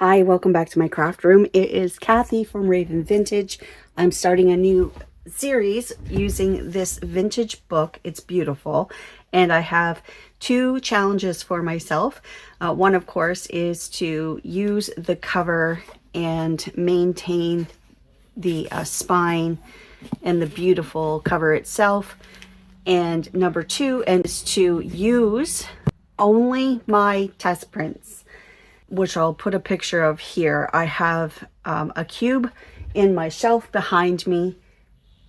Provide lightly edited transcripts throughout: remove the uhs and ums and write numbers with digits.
Hi, welcome back to my craft room. It is Kathy from Raven Vintage. I'm starting a new series using this vintage book. It's beautiful. And I have two challenges for myself. One, of course, is to use the cover and maintain the spine and the beautiful cover itself. And number two is to use only my test prints, which I'll put a picture of here. I have a cube in my shelf behind me,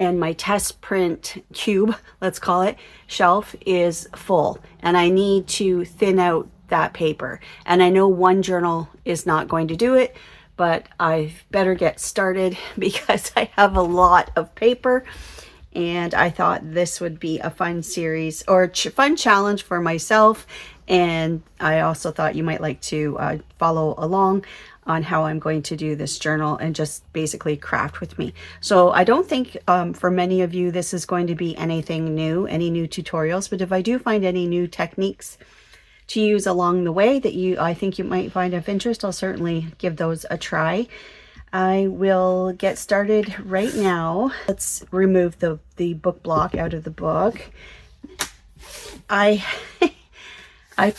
and my test print cube, let's call it, shelf is full, and I need to thin out that paper. And I know one journal is not going to do it, but I better get started because I have a lot of paper, and I thought this would be a fun series or fun challenge for myself. And I also thought you might like to follow along on how I'm going to do this journal and just basically craft with me. So I don't think for many of you this is going to be anything new, any new tutorials, but if I do find any new techniques to use along the way that I think you might find of interest, I'll certainly give those a try. I will get started right now. Let's remove the book block out of the book. I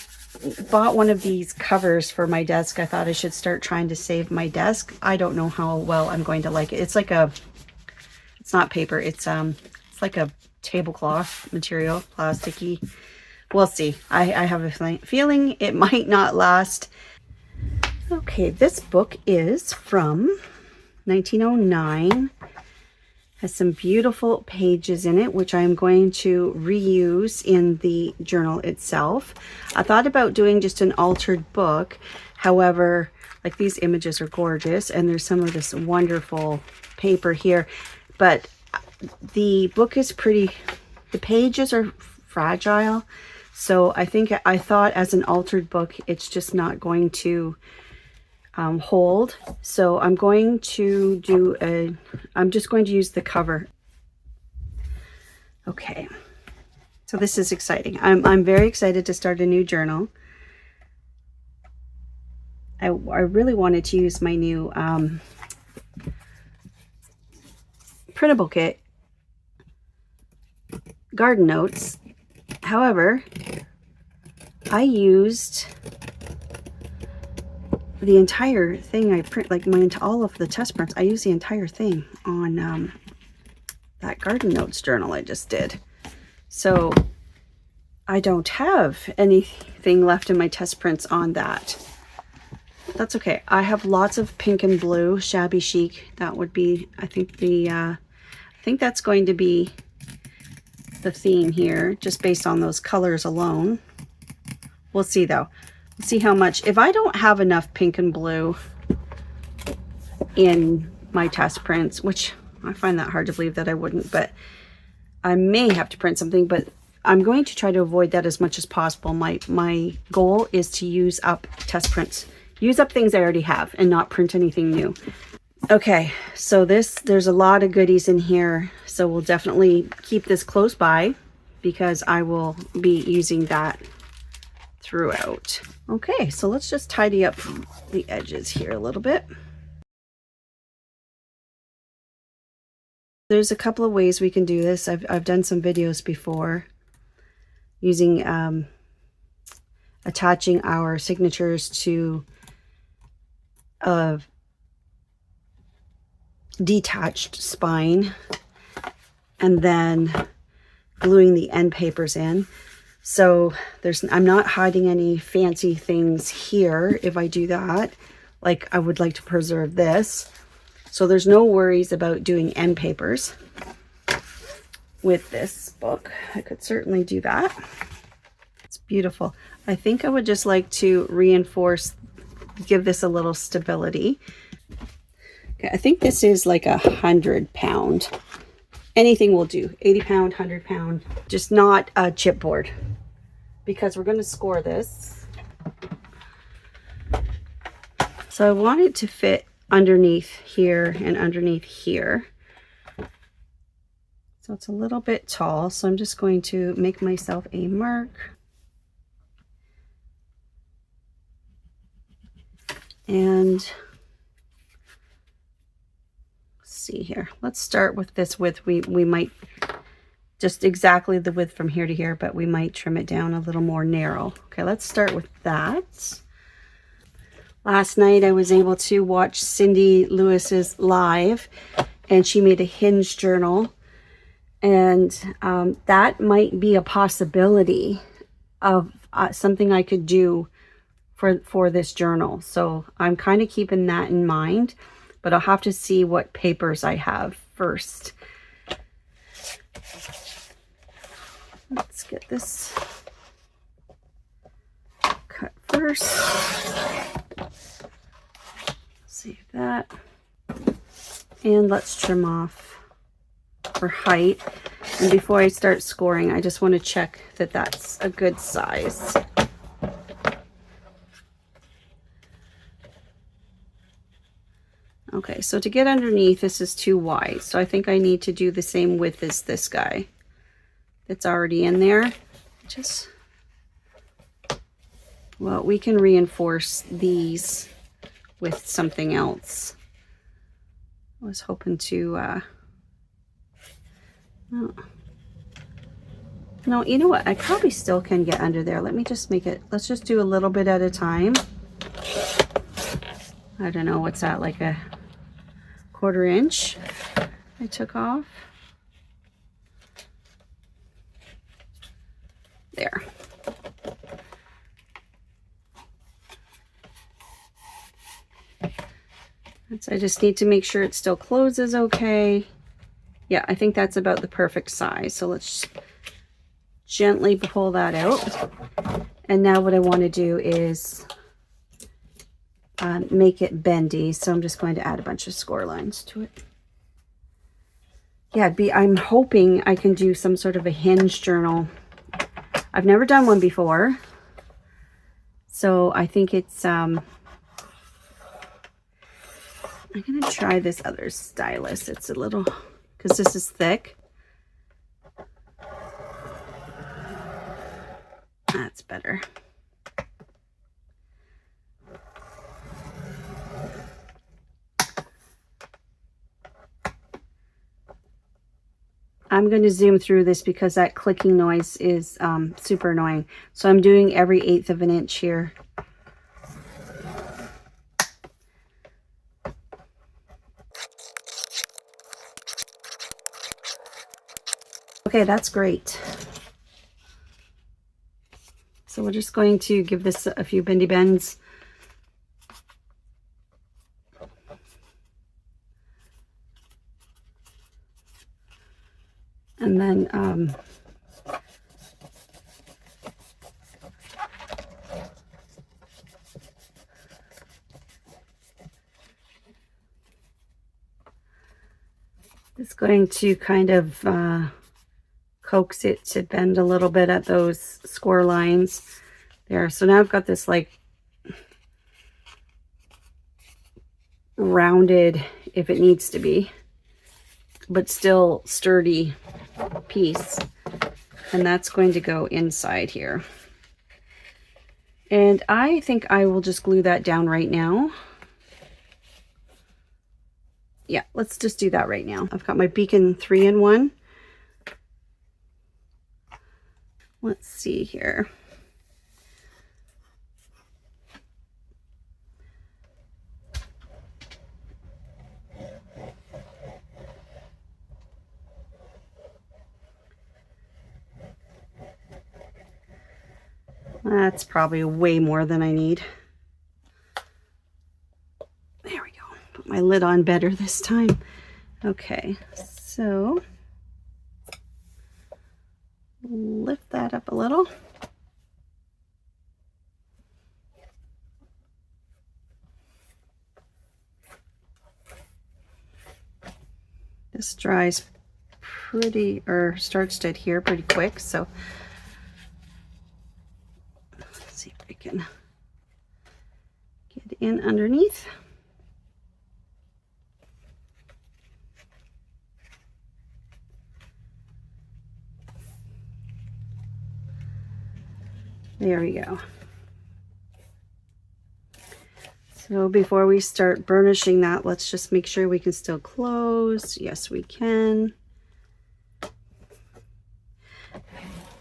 bought one of these covers for my desk. I thought I should start trying to save my desk. I don't know how well I'm going to like it. It's like it's not paper. It's like a tablecloth material, plasticky. We'll see. I have a feeling it might not last. Okay, this book is from 1909. Has some beautiful pages in it, which I'm going to reuse in the journal itself. I thought about doing just an altered book. However, like, these images are gorgeous, and there's some of this wonderful paper here, but the book is pretty, the pages are fragile. So I thought as an altered book, it's just not going to hold. So I'm going to I'm just going to use the cover. Okay, so this is exciting. I'm very excited to start a new journal. I really wanted to use my new printable kit, Garden Notes. However, I used the entire thing I print, like all of the test prints. I used the entire thing on that Garden Notes journal I just did. So I don't have anything left in my test prints on that. That's okay. I have lots of pink and blue, shabby chic. That would be, I think I think that's going to be the theme here, just based on those colors alone. We'll see though. We'll see how much. If I don't have enough pink and blue in my test prints, which I find that hard to believe that I wouldn't, but I may have to print something, but I'm going to try to avoid that as much as possible. My goal is to use up test prints, use up things I already have, and not print anything new. Okay, so there's a lot of goodies in here, so we'll definitely keep this close by because I will be using that throughout. Okay, so let's just tidy up the edges here a little bit. There's a couple of ways we can do this. I've done some videos before using attaching our signatures to a detached spine and then gluing the end papers in. So I'm not hiding any fancy things here if I do that. Like, I would like to preserve this. So there's no worries about doing end papers with this book. I could certainly do that. It's beautiful. I think I would just like to reinforce, give this a little stability. Okay, I think this is like 100 pound. Anything will do. 80 pound, 100 pound, just not a chipboard, because we're going to score this. So I want it to fit underneath here and underneath here. So it's a little bit tall, so I'm just going to make myself a mark. And let's see here. Let's start with this width. We might just exactly the width from here to here, but we might trim it down a little more narrow. Okay, let's start with that. Last night I was able to watch Cindy Lewis's live, and she made a Hinge journal, and that might be a possibility of something I could do for this journal. So I'm kind of keeping that in mind, but I'll have to see what papers I have first. Let's get this cut first. Save that. And let's trim off for height. And before I start scoring, I just want to check that that's a good size. Okay, so to get underneath, this is too wide. So I think I need to do the same width as this guy that's already in there. Well, we can reinforce these with something else. I was hoping to, no, you know what? I probably still can get under there. Let me just make it, let's just do a little bit at a time. I don't know, what's that, like a 1/4 inch I took off. There. So I just need to make sure it still closes okay. Yeah, I think that's about the perfect size. So let's gently pull that out. And now what I want to do is make it bendy. So I'm just going to add a bunch of score lines to it. Yeah, I'm hoping I can do some sort of a Hinge journal. I've never done one before. So I think it's, I'm going to try this other stylus. It's a little, because this is thick. That's better. I'm going to zoom through this because that clicking noise is super annoying. So I'm doing every 1/8 of an inch here. Okay, that's great. So we're just going to give this a few bendy bends. And then it's going to kind of coax it to bend a little bit at those score lines there. So now I've got this like rounded, if it needs to be, but still sturdy piece. And that's going to go inside here. And I think I will just glue that down right now. Yeah, let's just do that right now. I've got my Beacon 3-in-1. Let's see here. That's probably way more than I need. There we go. Put my lid on better this time. Okay, so lift that up a little. This dries pretty, or starts to adhere pretty quick, so let's see if I can get in underneath. There we go. So before we start burnishing that, let's just make sure we can still close. Yes, we can.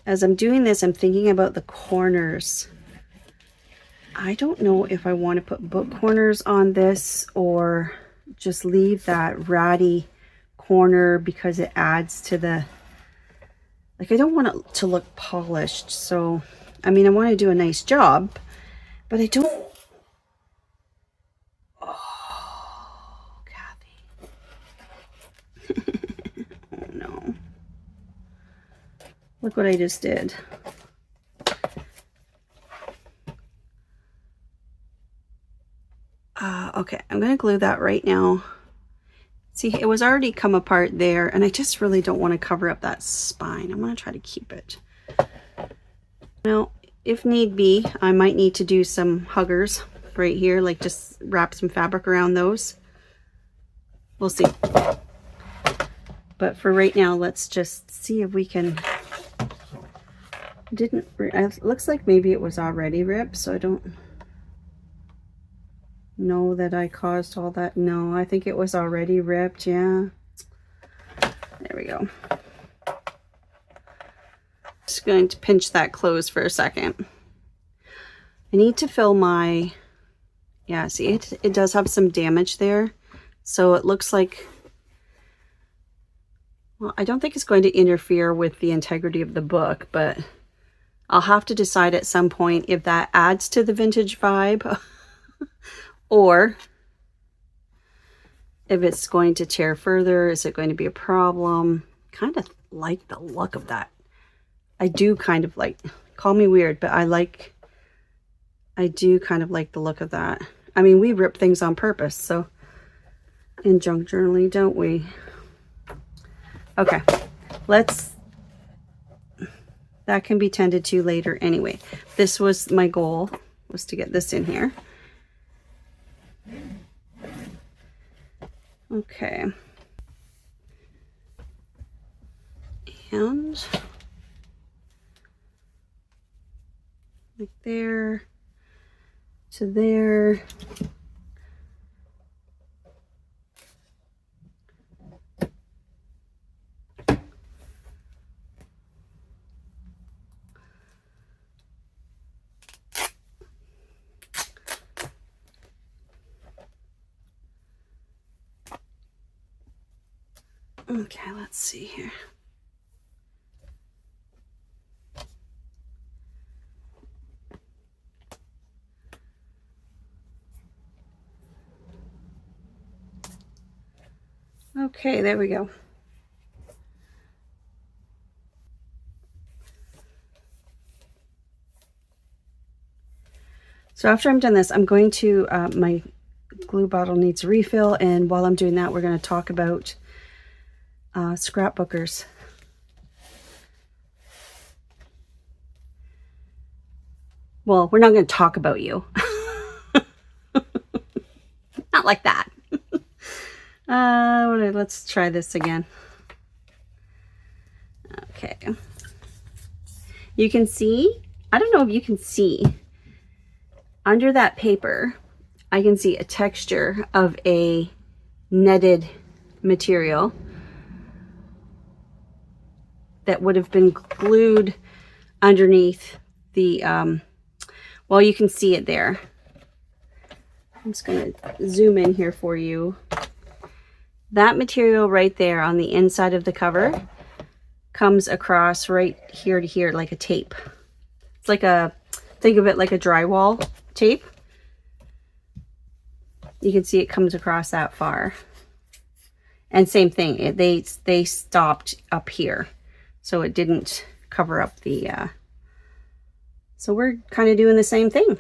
As I'm doing this, I'm thinking about the corners. I don't know if I want to put book corners on this or just leave that ratty corner because it adds to the, like, I don't want it to look polished. So, I mean, I want to do a nice job, but I don't. Oh, Kathy. Oh no. Look what I just did. Okay, I'm going to glue that right now. See, it was already come apart there, and I just really don't want to cover up that spine. I'm going to try to keep it. Now, if need be, I might need to do some huggers right here, like just wrap some fabric around those. We'll see. But for right now, let's just see if we can... It looks like maybe it was already ripped, so I don't know that I caused all that. No, I think it was already ripped. Yeah, there we go. Just going to pinch that closed for a second. I need to fill my, yeah, see, it does have some damage there, so it looks like, well, I don't think it's going to interfere with the integrity of the book, but I'll have to decide at some point if that adds to the vintage vibe or if it's going to tear further. Is it going to be a problem? Kind of like the look of that. I do kind of like, call me weird, but I do kind of like the look of that. I mean, we rip things on purpose, so in junk journaling, don't we? Okay, that can be tended to later anyway. This was my goal, was to get this in here. Okay. And like there to there. Okay, let's see here. Okay, there we go. So after I'm done this, I'm going to, my glue bottle needs a refill, and while I'm doing that, we're going to talk about scrapbookers. Well, we're not going to talk about you. Not like that. Let's try this again. Okay. You can see, I don't know if you can see, under that paper, I can see a texture of a netted material that would have been glued underneath the, well, you can see it there. I'm just going to zoom in here for you. That material right there on the inside of the cover comes across right here to here like a tape. It's like a, think of it like a drywall tape. You can see it comes across that far. And same thing, they stopped up here, so it didn't cover up the, so we're kind of doing the same thing.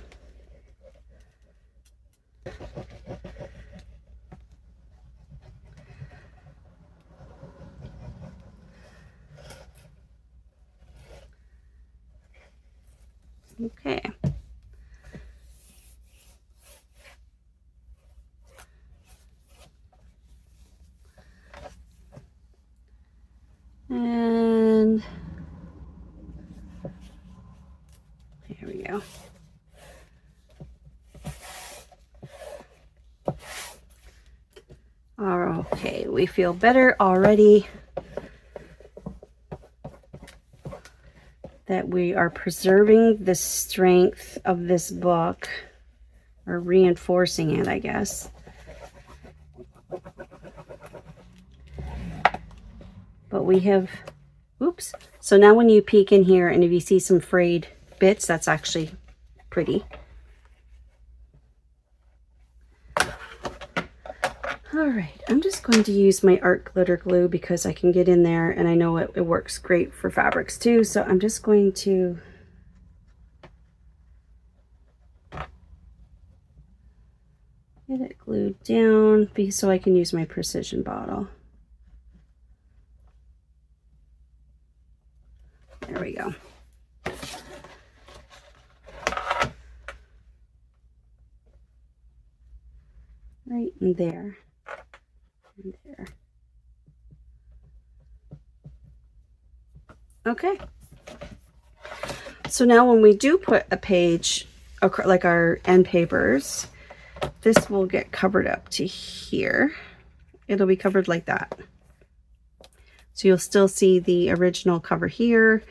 Okay. And here we go. Okay, we feel better already that we are preserving the strength of this book, or reinforcing it, I guess. But we have, oops. So now when you peek in here and if you see some frayed bits, that's actually pretty. All right, I'm just going to use my art glitter glue because I can get in there and I know it works great for fabrics too. So I'm just going to get it glued down so I can use my precision bottle. There we go. Right in there. And there. Okay. So now when we do put a page, like our end papers, this will get covered up to here. It'll be covered like that. So you'll still see the original cover here,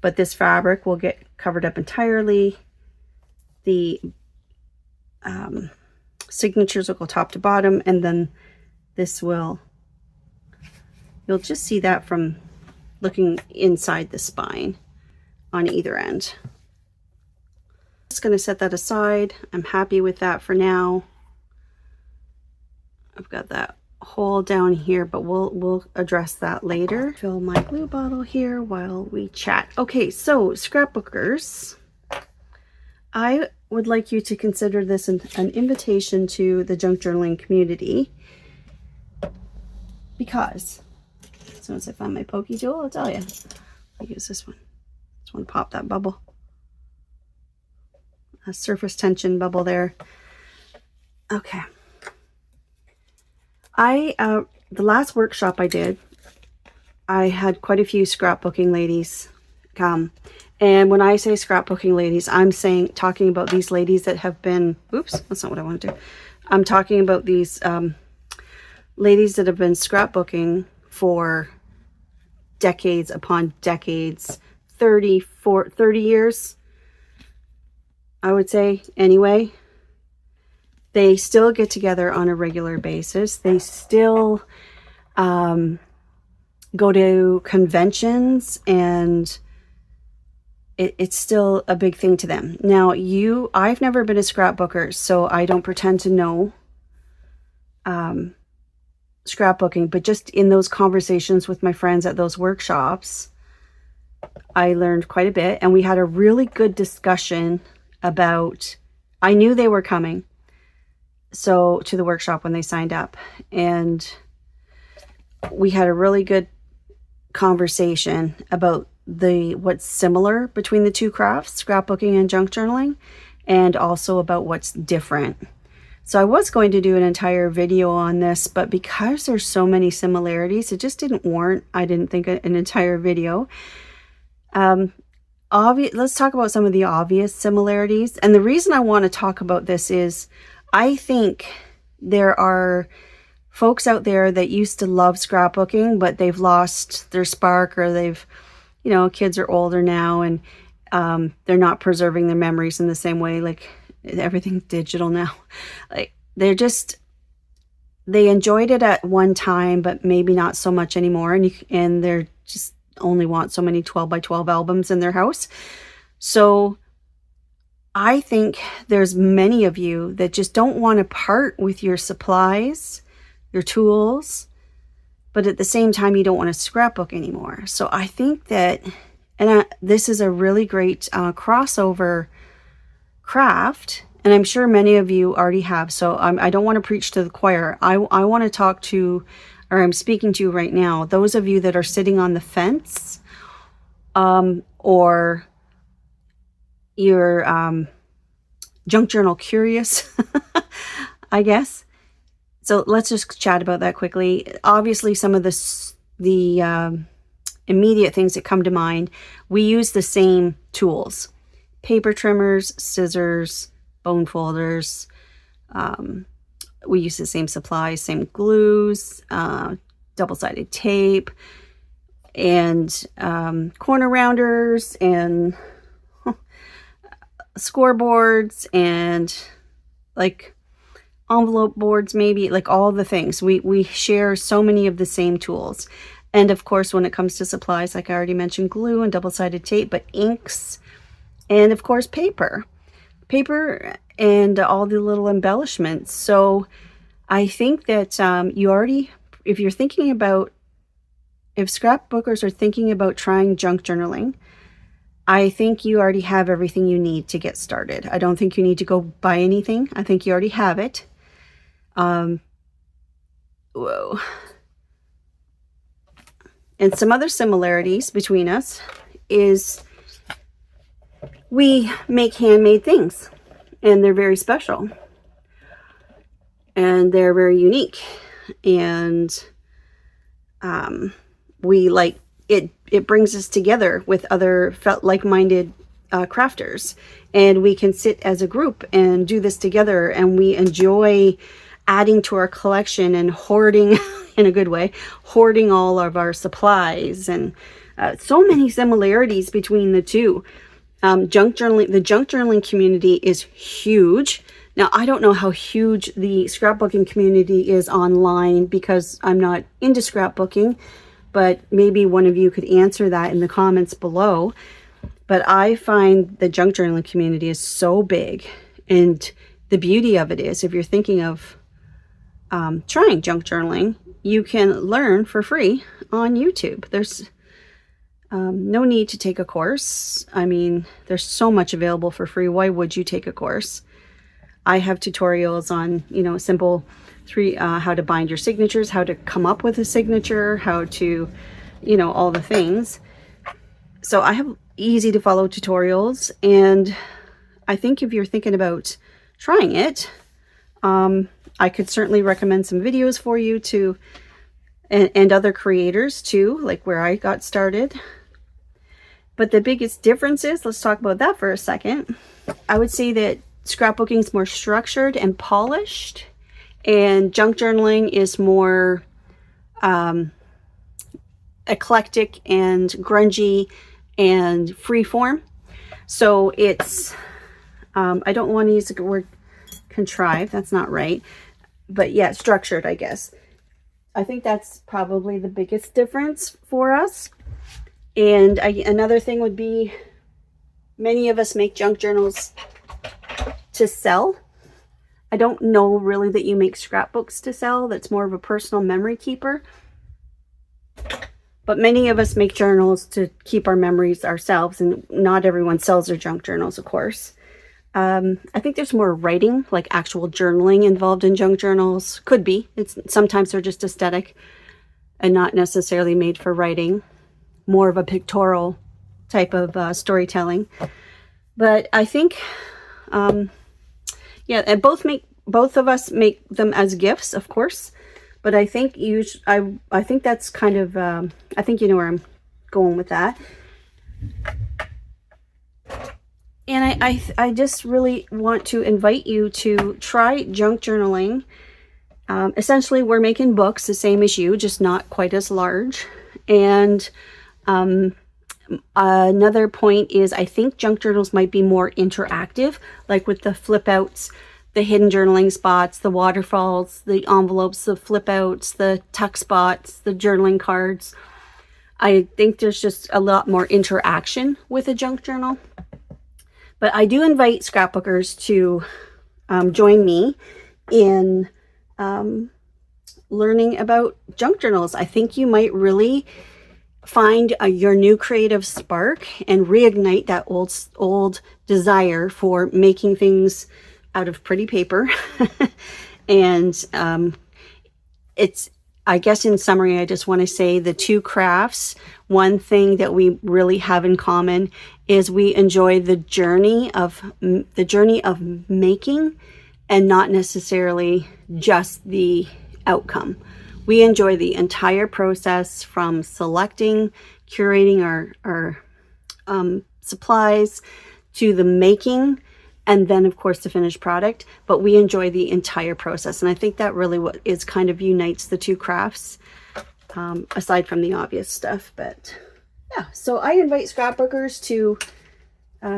but this fabric will get covered up entirely. The signatures will go top to bottom, and then this will, you'll just see that from looking inside the spine on either end. Just going to set that aside. I'm happy with that for now. I've got that hole down here, but we'll address that later. Fill my glue bottle here while we chat. Okay, so scrapbookers, I would like you to consider this an invitation to the junk journaling community, because as soon as I find my pokey tool, I'll tell you. I'll use this one. Just want to pop that bubble. A surface tension bubble there. Okay. The last workshop I did, I had quite a few scrapbooking ladies come. And when I say scrapbooking ladies, I'm talking about these ladies that have been, oops, that's not what I want to do. I'm talking about these ladies that have been scrapbooking for decades upon decades, 30 years, I would say, anyway. They still get together on a regular basis. They still go to conventions, and it's still a big thing to them. Now, I've never been a scrapbooker, so I don't pretend to know scrapbooking, but just in those conversations with my friends at those workshops, I learned quite a bit, and we had a really good discussion about, I knew they were coming to the workshop when they signed up, and we had a really good conversation about what's similar between the two crafts, scrapbooking and junk journaling, and also about what's different. So I was going to do an entire video on this, but because there's so many similarities, it just didn't warrant, I didn't think, an entire video. Let's talk about some of the obvious similarities. And the reason I want to talk about this is I think there are folks out there that used to love scrapbooking, but they've lost their spark, or they've, kids are older now, and they're not preserving their memories in the same way. Like, everything's digital now. Like, they enjoyed it at one time, but maybe not so much anymore. And they're just only want so many 12 by 12 albums in their house. So I think there's many of you that just don't want to part with your supplies, your tools, but at the same time, you don't want to scrapbook anymore. So I think that, this is a really great crossover craft, and I'm sure many of you already have. So I don't want to preach to the choir. I want to talk to, or I'm speaking to right now, those of you that are sitting on the fence, or you're junk journal curious, I guess. So let's just chat about that quickly. Obviously, some of the immediate things that come to mind, we use the same tools: paper trimmers, scissors, bone folders. we use the same supplies, same glues, double-sided tape, and corner rounders, and scoreboards, and like envelope boards, maybe, like all the things. We share so many of the same tools. And of course, when it comes to supplies, like I already mentioned, glue and double-sided tape, but inks, and of course paper and all the little embellishments. So I think that you already, if scrapbookers are thinking about trying junk journaling, I think you already have everything you need to get started. I don't think you need to go buy anything. I think you already have it. Whoa. And some other similarities between us is we make handmade things, and they're very special, and they're very unique, and we like it. It brings us together with other like-minded crafters, and we can sit as a group and do this together, and we enjoy adding to our collection and hoarding in a good way, hoarding all of our supplies, and so many similarities between the two. The junk journaling community is huge. Now, I don't know how huge the scrapbooking community is online because I'm not into scrapbooking, but maybe one of you could answer that in the comments below. But I find the junk journaling community is so big, and the beauty of it is, if you're thinking of trying junk journaling, you can learn for free on YouTube. There's no need to take a course. I mean, there's so much available for free. Why would you take a course? I have tutorials on, simple how to bind your signatures, how to come up with a signature, how to, all the things. So I have easy to follow tutorials, and I think if you're thinking about trying it, I could certainly recommend some videos for you to, and other creators too, like where I got started. But the biggest difference is, let's talk about that for a second. I would say that scrapbooking is more structured and polished, and junk journaling is more eclectic and grungy and freeform. So it's, I don't want to use the word contrived, that's not right. But yeah, structured, I guess. I think that's probably the biggest difference for us. And another thing would be, many of us make junk journals to sell. I don't know really that you make scrapbooks to sell. That's more of a personal memory keeper. But many of us make journals to keep our memories ourselves, and not everyone sells their junk journals, of course. I think there's more writing, like actual journaling involved in junk journals. Could be. Sometimes they're just aesthetic and not necessarily made for writing. More of a pictorial type of storytelling. But I think, yeah, and both of us make them as gifts, of course. But I think I think that's kind of, I think you know where I'm going with that. And I just really want to invite you to try junk journaling. Essentially, we're making books the same as you, just not quite as large. And another point is, I think junk journals might be more interactive, like with the flip outs, the hidden journaling spots, the waterfalls, the envelopes, the flip outs, the tuck spots, the journaling cards. I think there's just a lot more interaction with a junk journal. But I do invite scrapbookers to join me in learning about junk journals. I think you might really find your new creative spark and reignite that old desire for making things out of pretty paper. And I guess in summary, I just want to say the two crafts, one thing that we really have in common is we enjoy the journey of making, and not necessarily just the outcome. We enjoy the entire process, from selecting, curating our supplies, to the making, and then of course the finished product, but we enjoy the entire process. And I think that really what is kind of unites the two crafts, aside from the obvious stuff. But yeah, so I invite scrapbookers to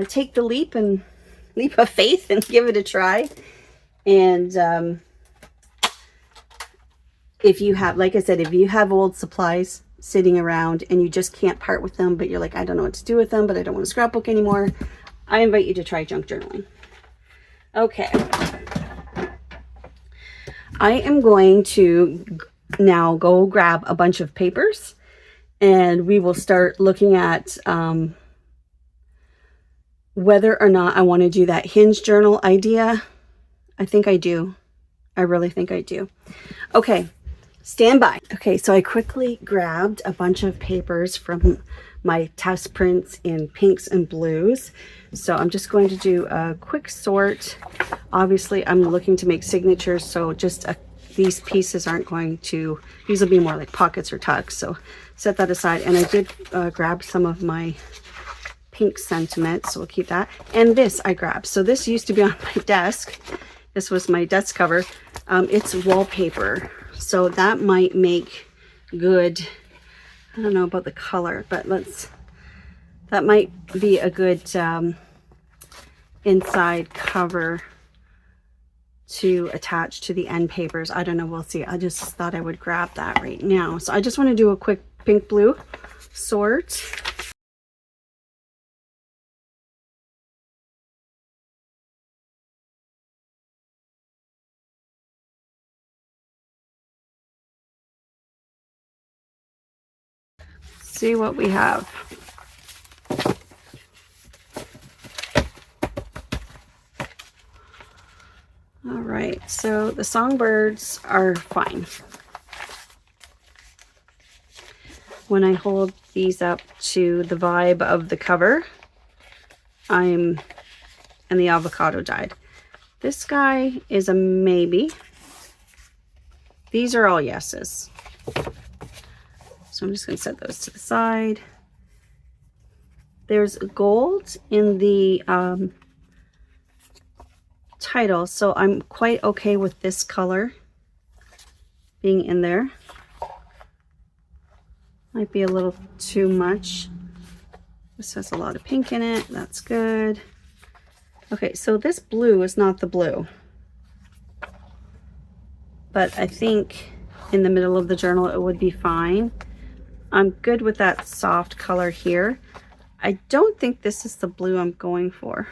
take the leap of faith and give it a try. And if you have, like I said, if you have old supplies sitting around and you just can't part with them, but you're like, I don't know what to do with them, but I don't want to scrapbook anymore, I invite you to try junk journaling. Okay. I am going to now go grab a bunch of papers, and we will start looking at whether or not I want to do that Hinge journal idea. I think I do. I really think I do. Okay. Stand by. Okay, so I quickly grabbed a bunch of papers from my test prints in pinks and blues. So I'm just going to do a quick sort. Obviously, I'm looking to make signatures, so just these pieces aren't going to, these will be more like pockets or tucks. So set that aside. And I did grab some of my pink sentiment, so we'll keep that. And this I grabbed. So this used to be on my desk. This was my desk cover. It's wallpaper. So that might make good, I don't know about the color, but that might be a good inside cover to attach to the end papers. I don't know, we'll see. I just thought I would grab that right now. So I just want to do a quick pink blue sort. See what we have. All right, so the songbirds are fine. When I hold these up to the vibe of the cover, and the avocado died. This guy is a maybe. These are all yeses. So I'm just going to set those to the side. There's gold in the title, so I'm quite okay with this color being in there. Might be a little too much. This has a lot of pink in it. That's good. Okay, so this blue is not the blue, but I think in the middle of the journal it would be fine. I'm good with that soft color here. I don't think this is the blue I'm going for.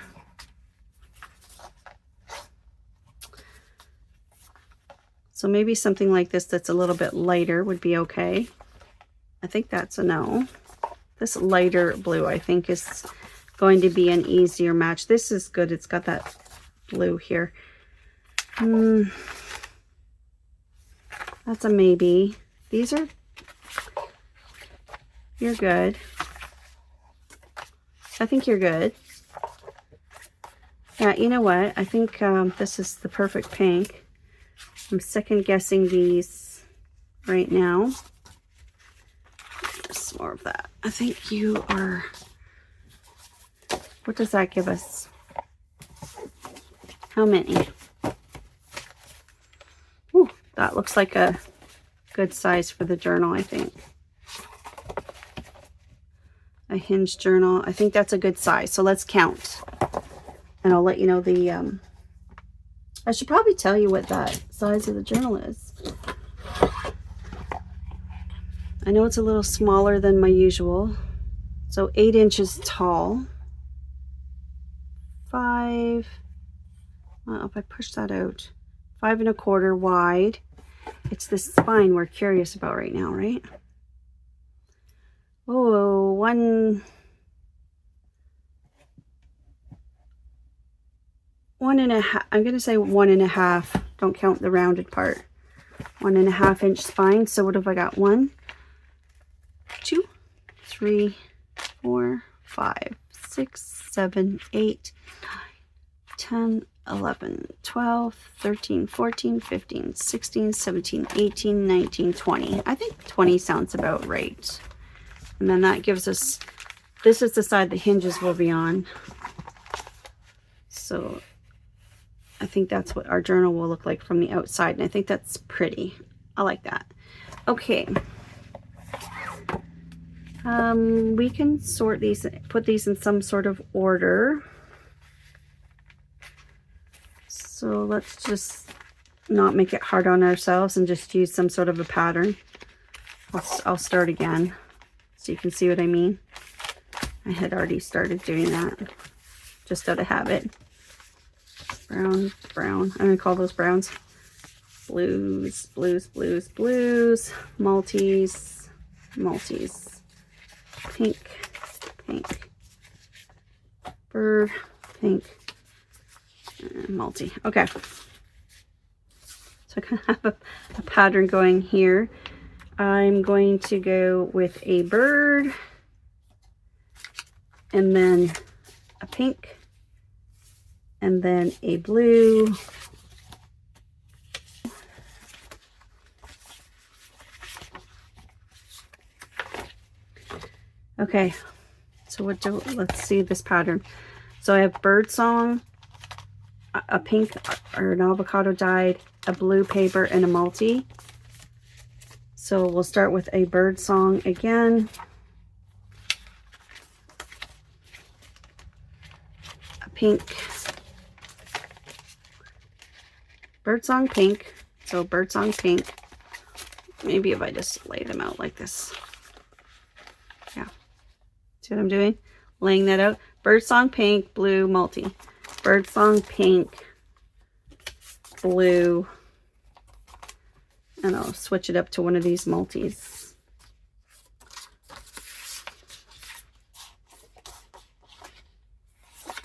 So maybe something like this that's a little bit lighter would be okay. I think that's a no. This lighter blue I think is going to be an easier match. This is good. It's got that blue here. That's a maybe. These are, you're good. I think you're good. Yeah, you know what? I think this is the perfect pink. I'm second guessing these right now. Just more of that. I think you are, what does that give us? How many? Ooh, that looks like a good size for the journal, I think. A Hinge journal. I think that's a good size. So let's count. And I'll let you know the, I should probably tell you what that size of the journal is. I know it's a little smaller than my usual. So 8 inches tall. 5, well, if I push that out, 5 1/4 wide. It's the spine we're curious about right now, right? Oh, 1 1.5. I'm going to say 1.5. Don't count the rounded part. 1.5 inch spine. So what have I got? 1, 2, 3, 4, 5, 6, 7, 8, 9, 10, 11, 12, 13, 14, 15, 16, 17, 18, 19, 20. I think 20 sounds about right. And then that gives us, this is the side the hinges will be on. So I think that's what our journal will look like from the outside. And I think that's pretty. I like that. Okay. We can sort these, put these in some sort of order. So let's just not make it hard on ourselves and just use some sort of a pattern. I'll start again so you can see what I mean. I had already started doing that just out of habit. Brown, brown. I'm going to call those browns. Blues, blues, blues, blues. Multis, multis. Pink, pink. Bird, pink. Multi. Okay. So I kind of have a pattern going here. I'm going to go with a bird and then a pink and then a blue. Okay, so let's see this pattern. So I have bird song, a pink or an avocado dyed, a blue paper, and a multi. So we'll start with a bird song again. A pink. Bird song pink. So bird song pink. Maybe if I just lay them out like this. Yeah. See what I'm doing? Laying that out. Bird song pink, blue, multi. Bird song pink, blue. And I'll switch it up to one of these multis.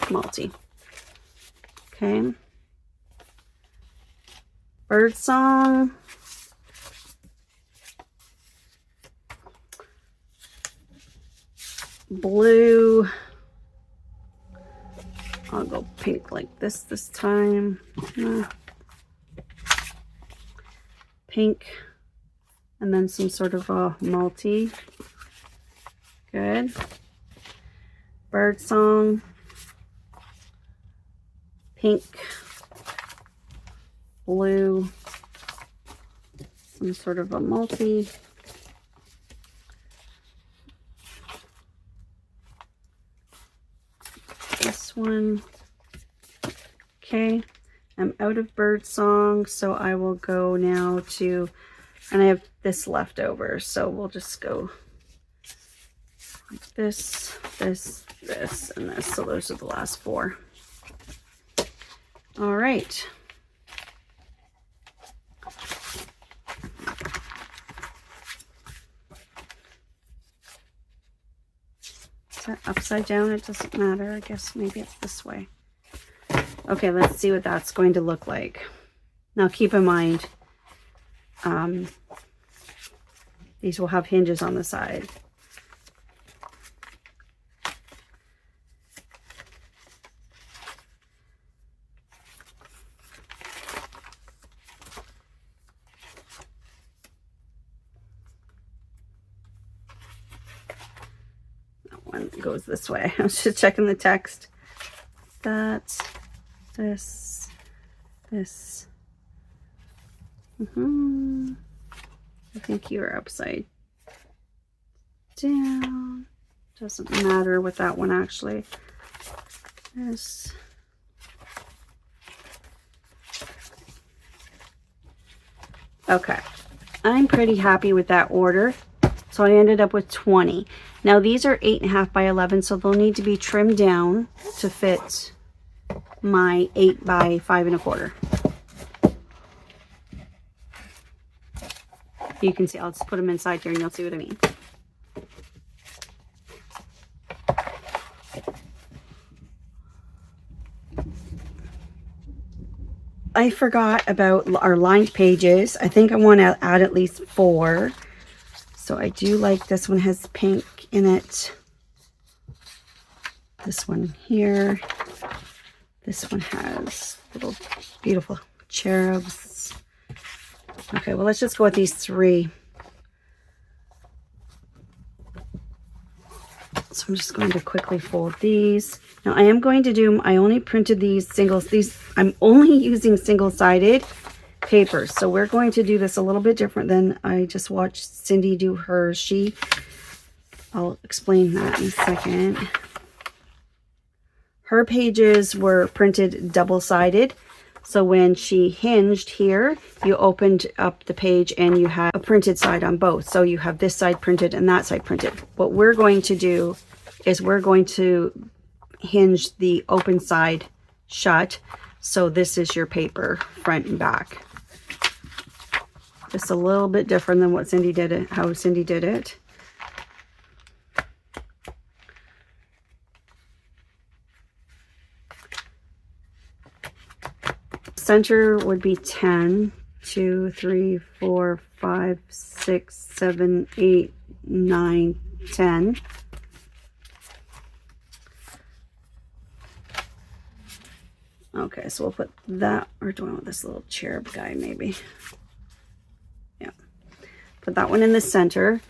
Multi. Okay. Bird song. Blue. I'll go pink like this time. Pink, and then some sort of a multi. Good. Bird song, pink, blue, some sort of a multi. This one. Okay. I'm out of bird song, so I will go now to, and I have this left over, so we'll just go like this, this, this, and this. So those are the last four. All right. Is that upside down? It doesn't matter. I guess maybe it's this way. Okay, let's see what that's going to look like. Now keep in mind, these will have hinges on the side. That one goes this way. I was just checking the text. That's this. I think you're upside down. Doesn't matter with that one actually. This. Okay. I'm pretty happy with that order. So I ended up with 20. Now these are 8.5 by 11, so they'll need to be trimmed down to fit my 8 by 5.25. You can see, I'll just put them inside here and you'll see what I mean. I forgot about our lined pages. I think I want to add at least 4. So I do like this one has pink in it. This one here. This one has little beautiful cherubs. Okay, well, let's just go with these 3. So So I'm just going to quickly fold these. Now I am going to do, I only printed these singles, I'm only using single-sided papers. So we're going to do this a little bit different than I just watched Cindy do hers. I'll explain that in a second. Her pages were printed double-sided. So when she hinged here, you opened up the page and you have a printed side on both. So you have this side printed and that side printed. What we're going to do is we're going to hinge the open side shut. So this is your paper, front and back. Just a little bit different than what Cindy did it, how Cindy did it. Center would be 10, 2, 3, 4, 5, 6, 7, 8, 9, 10. Okay, so we'll put that, or do I want this little cherub guy maybe? Yeah. Put that one in the center.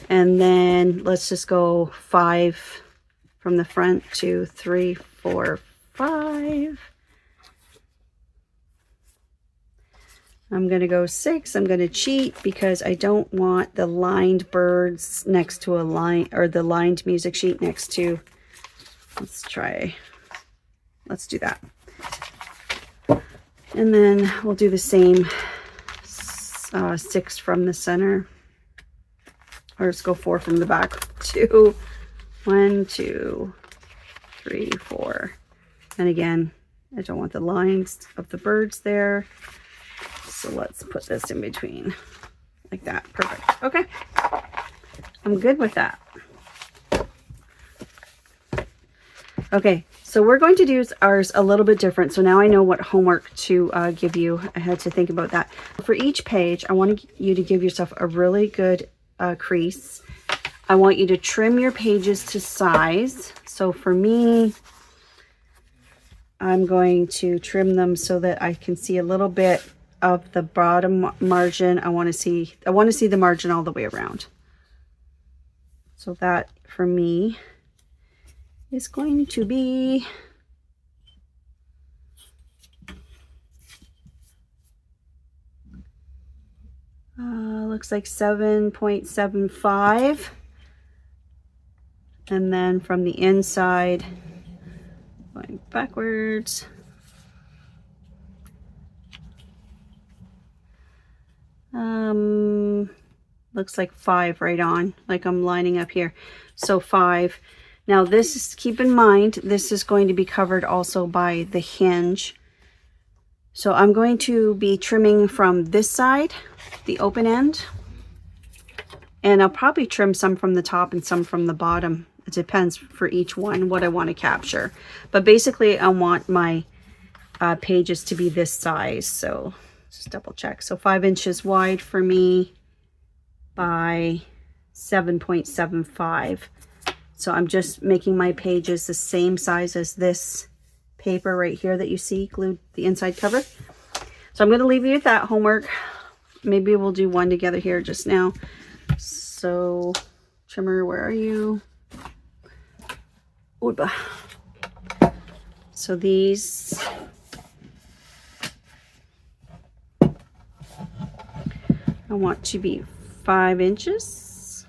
And then let's just go 5 from the front, 2, 3, 4, 5. I'm going to go 6. I'm going to cheat because I don't want the lined birds next to a line, or the lined music sheet next to, let's do that. And then we'll do the same 6 from the center, or let's go 4 from the back. 2, 1, 2, 3, 4. And again, I don't want the lines of the birds there. So let's put this in between like that. Perfect. Okay. I'm good with that. Okay. So we're going to do ours a little bit different. So now I know what homework to give you. I had to think about that. For each page, I want you to give yourself a really good crease. I want you to trim your pages to size. So for me, I'm going to trim them so that I can see a little bit of the bottom margin. I want to see the margin all the way around. So that for me is going to be looks like 7.75, and then from the inside going backwards, looks like 5 right on, like I'm lining up here. So 5. Now this is, keep in mind, this is going to be covered also by the hinge. So I'm going to be trimming from this side, the open end, and I'll probably trim some from the top and some from the bottom. It depends for each one what I want to capture. But basically I want my pages to be this size. So just double check. So 5 inches wide for me by 7.75. So I'm just making my pages the same size as this paper right here that you see glued the inside cover. So I'm going to leave you with that homework. Maybe we'll do one together here just now. So trimmer, where are you? Opa. So these I want to be 5 inches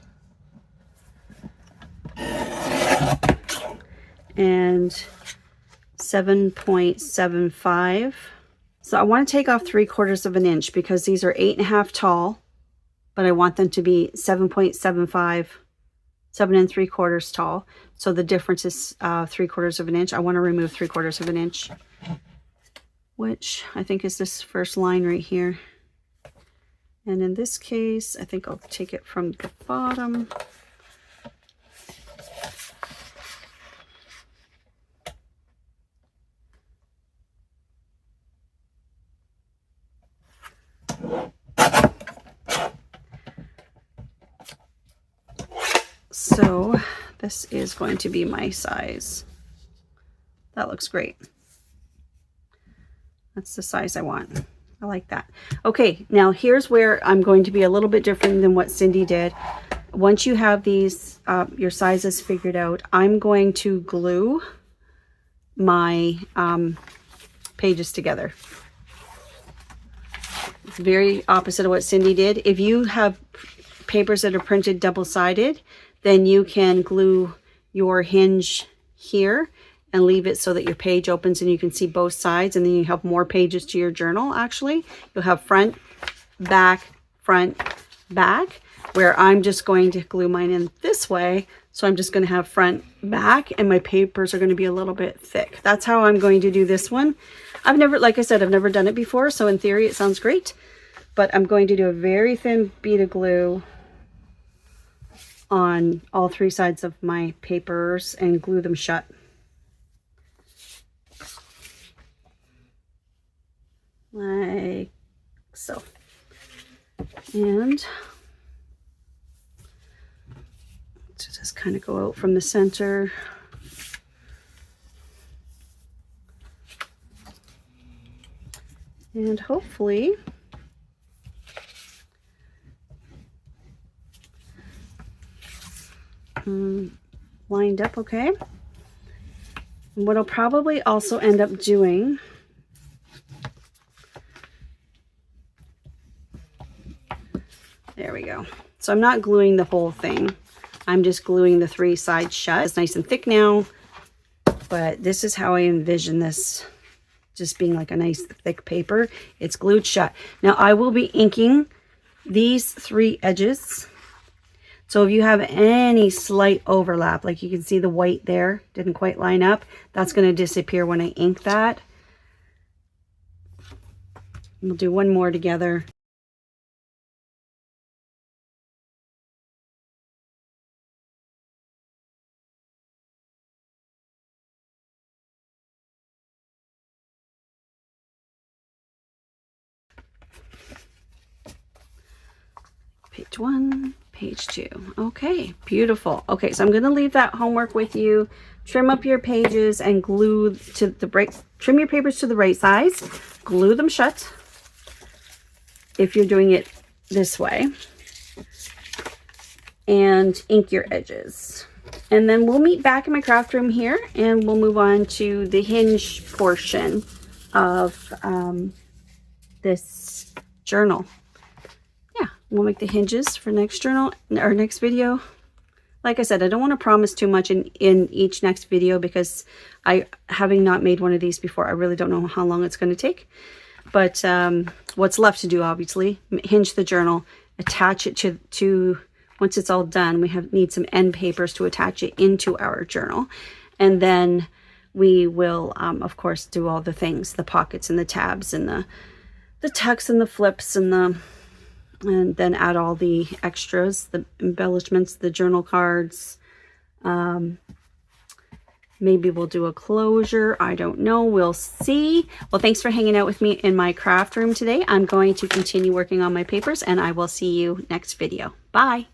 and 7.75. So I want to take off 3/4 of an inch because these are 8.5 tall, but I want them to be 7.75, 7 3/4 tall. So the difference is 3/4 of an inch. I want to remove 3/4 of an inch, which I think is this first line right here. And in this case, I think I'll take it from the bottom. So this is going to be my size. That looks great. That's the size I want. I like that. Okay, now here's where I'm going to be a little bit different than what Cindy did. once you have these, your sizes figured out, I'm going to glue my pages together. It's very opposite of what Cindy did. If you have papers that are printed double-sided, then you can glue your hinge here and leave it so that your page opens and you can see both sides, and then you have more pages to your journal. Actually, you'll have front, back, where I'm just going to glue mine in this way. So I'm just going to have front, back, and my papers are going to be a little bit thick. That's how I'm going to do this one. I've never, like I said, I've never done it before, so in theory it sounds great, but I'm going to do a very thin bead of glue on all 3 sides of my papers and glue them shut. Like so. And to just kind of go out from the center. And hopefully lined up okay. And what I'll probably also end up doing there we go. So I'm not gluing the whole thing. I'm just gluing the 3 sides shut. It's nice and thick now, but this is how I envision this just being like a nice thick paper. It's glued shut. Now I will be inking these 3 edges. So if you have any slight overlap, like you can see the white there didn't quite line up, that's going to disappear when I ink that. We'll do one more together. Page 1, page 2. Okay, beautiful. Okay, so I'm going to leave that homework with you. Trim up your pages and glue to the right. Trim your papers to the right size. Glue them shut if you're doing it this way. And ink your edges. And then we'll meet back in my craft room here, and we'll move on to the hinge portion of this journal. We'll make the hinges for next journal or next video. Like I said, I don't want to promise too much in each next video because having not made one of these before, I really don't know how long it's going to take. But what's left to do, obviously, hinge the journal, attach it to once it's all done, we need some end papers to attach it into our journal. And then we will, of course, do all the things, the pockets and the tabs and the tucks and the flips and then add all the extras, the embellishments, the journal cards. Maybe we'll do a closure. I don't know. We'll see. Well, thanks for hanging out with me in my craft room today. I'm going to continue working on my papers, and I will see you next video. Bye.